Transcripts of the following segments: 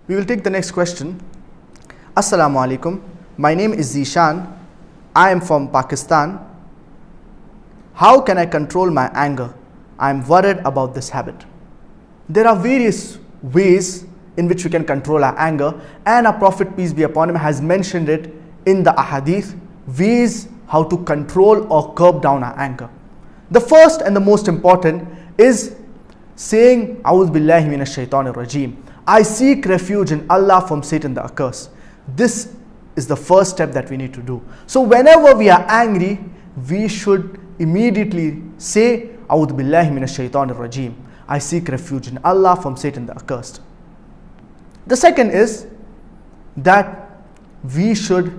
We will take the next question. Assalamu alaikum. My name is Zishan. I am from Pakistan. How can I control my anger? I am worried about this habit. There are various ways in which we can control our anger, and our Prophet, peace be upon him, has mentioned it in the ahadith, ways how to control or curb down our anger. The first and the most important is saying, A'udhu billahi minash shaitanir rajeem. I seek refuge in Allah from Satan the accursed. This is the first step that we need to do. So whenever we are angry, we should immediately say, A'udhu billahi minash shaitanir rajeem. I seek refuge in Allah from Satan the accursed. The second is that we should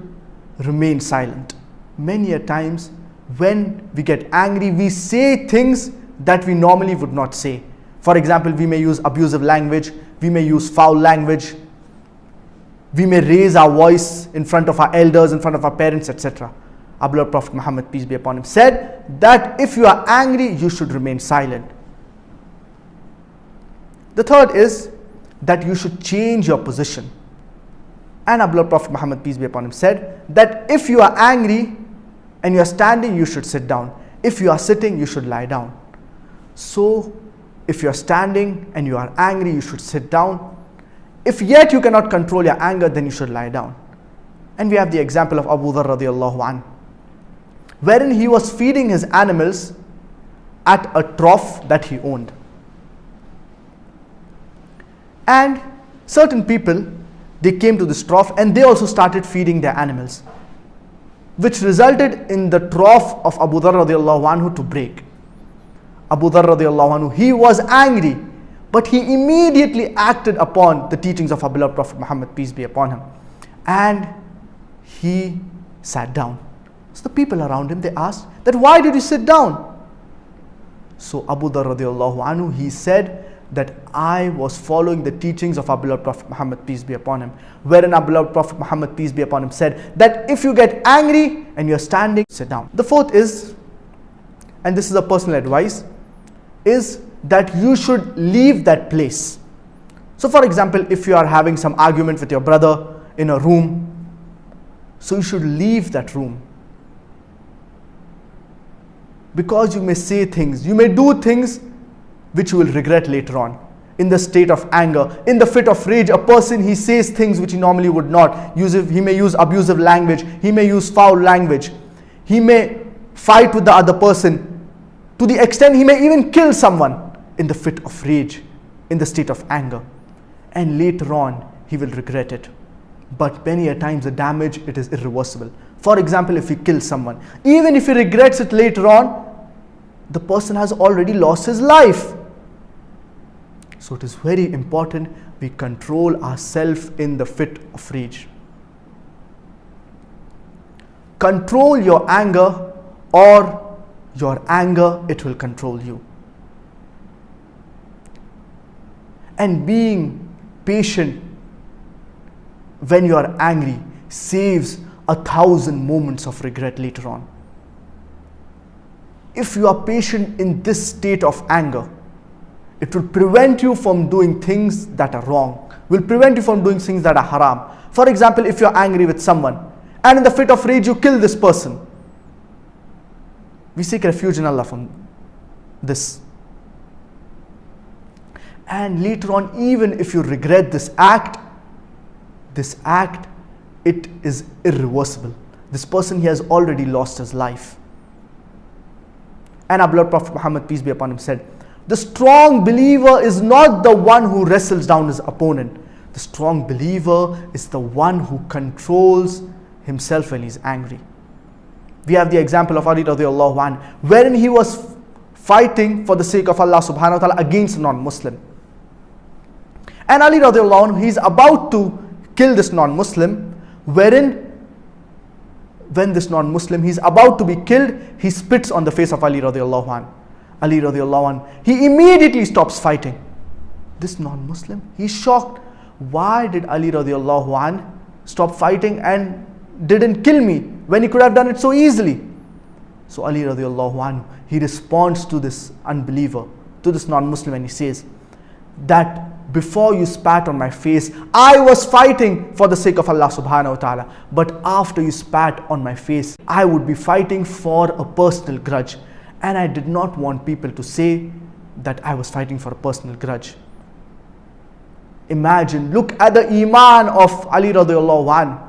remain silent. Many a times when we get angry, we say things that we normally would not say. For example, we may use abusive language, we may use foul language, we may raise our voice in front of our elders, in front of our parents, etc. Our beloved Prophet Muhammad, peace be upon him, said that if you are angry, you should remain silent. The third is that you should change your position. And our beloved Prophet Muhammad, peace be upon him, said that if you are angry and you are standing, you should sit down. If you are sitting, you should lie down. So, if you are standing and you are angry, you should sit down. If yet you cannot control your anger, then you should lie down. And we have the example of Abu Dharr radiallahu anhu, wherein he was feeding his animals at a trough that he owned. And certain people, they came to this trough and they also started feeding their animals, which resulted in the trough of Abu Dharr radiallahu anhu to break. Abu Dharr radiallahu anhu, he was angry, but he immediately acted upon the teachings of our beloved Prophet Muhammad, peace be upon him, and he sat down. So the people around him, they asked that, why did you sit down? So Abu Dharr radiallahu anhu, he said that I was following the teachings of our beloved Prophet Muhammad, peace be upon him, wherein our beloved Prophet Muhammad, peace be upon him, said that if you get angry and you're standing, sit down. The fourth is, and this is a personal advice, is that you should leave that place. So for example, if you are having some argument with your brother in a room, so you should leave that room. Because you may say things, you may do things which you will regret later on. In the state of anger, in the fit of rage, a person, he says things which he normally would not use. He may use abusive language, he may use foul language, he may fight with the other person, to the extent he may even kill someone in the fit of rage, in the state of anger. And later on, he will regret it. But many a times the damage, it is irreversible. For example, if he kills someone, even if he regrets it later on, the person has already lost his life. So it is very important we control ourselves in the fit of rage. Control your anger, or your anger, it will control you. And being patient when you are angry saves 1,000 moments of regret later on. If you are patient in this state of anger, it will prevent you from doing things that are wrong, will prevent you from doing things that are haram. For example, if you are angry with someone and in the fit of rage you kill this person, we seek refuge in Allah from this. And later on, even if you regret this act, it is irreversible. This person, he has already lost his life. And our beloved Prophet Muhammad, peace be upon him, said, the strong believer is not the one who wrestles down his opponent. The strong believer is the one who controls himself when he's angry. We have the example of Ali radiallahu anhu, wherein he was fighting for the sake of Allah subhanahu wa ta'ala against a non-Muslim. And Ali radiallahu anhu, he's about to kill this non-Muslim, wherein when this non-Muslim, he's about to be killed, he spits on the face of Ali radiallahu anhu. Ali radiallahu anhu, he immediately stops fighting. This non-Muslim, he's shocked. Why did Ali radiallahu anhu stop fighting and didn't kill me when he could have done it so easily? So Ali radiallahu anhu, he responds to this unbeliever, to this non-Muslim, and he says that before you spat on my face, I was fighting for the sake of Allah subhanahu wa ta'ala. But after you spat on my face, I would be fighting for a personal grudge. And I did not want people to say that I was fighting for a personal grudge. Imagine, look at the iman of Ali radiallahu anhu,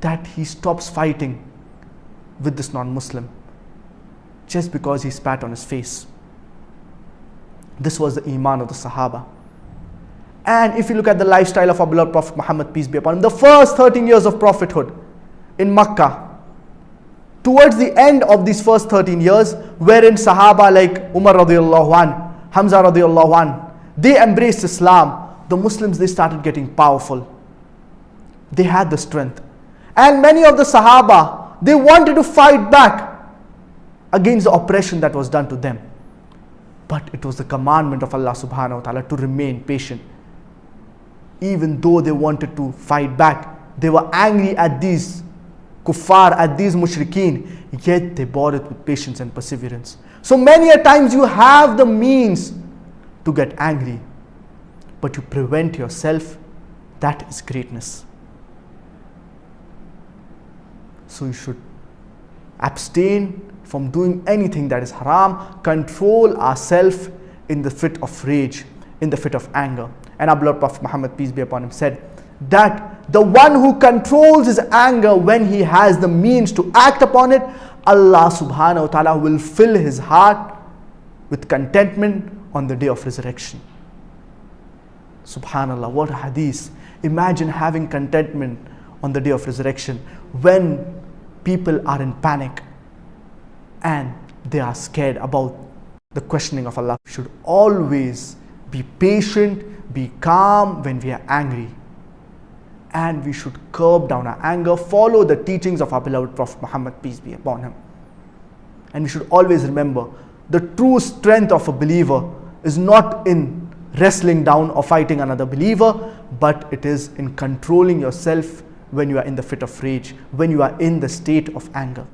that he stops fighting with this non-Muslim just because he spat on his face. This was the iman of the Sahaba. And if you look at the lifestyle of our beloved Prophet Muhammad, peace be upon him, the first 13 years of prophethood in Makkah, towards the end of these first 13 years, wherein Sahaba like Umar radiallahu anhu, Hamza radiallahu anhu, they embraced Islam, the Muslims, they started getting powerful. They had the strength. And many of the Sahaba, they wanted to fight back against the oppression that was done to them. But it was the commandment of Allah subhanahu wa ta'ala to remain patient. Even though they wanted to fight back, they were angry at these kuffar, at these mushrikeen, yet they bore it with patience and perseverance. So many a times you have the means to get angry, but you prevent yourself. That is greatness. So you should abstain from doing anything that is haram, control ourselves in the fit of rage, in the fit of anger. And our beloved Prophet Muhammad, peace be upon him, said that the one who controls his anger when he has the means to act upon it, Allah subhanahu wa ta'ala will fill his heart with contentment on the day of resurrection. Subhanallah, what a hadith. Imagine having contentment on the day of resurrection when people are in panic and they are scared about the questioning of Allah. We should always be patient, be calm when we are angry. And we should curb down our anger, follow the teachings of our beloved Prophet Muhammad, peace be upon him. And we should always remember, the true strength of a believer is not in wrestling down or fighting another believer, but it is in controlling yourself when you are in the fit of rage, when you are in the state of anger.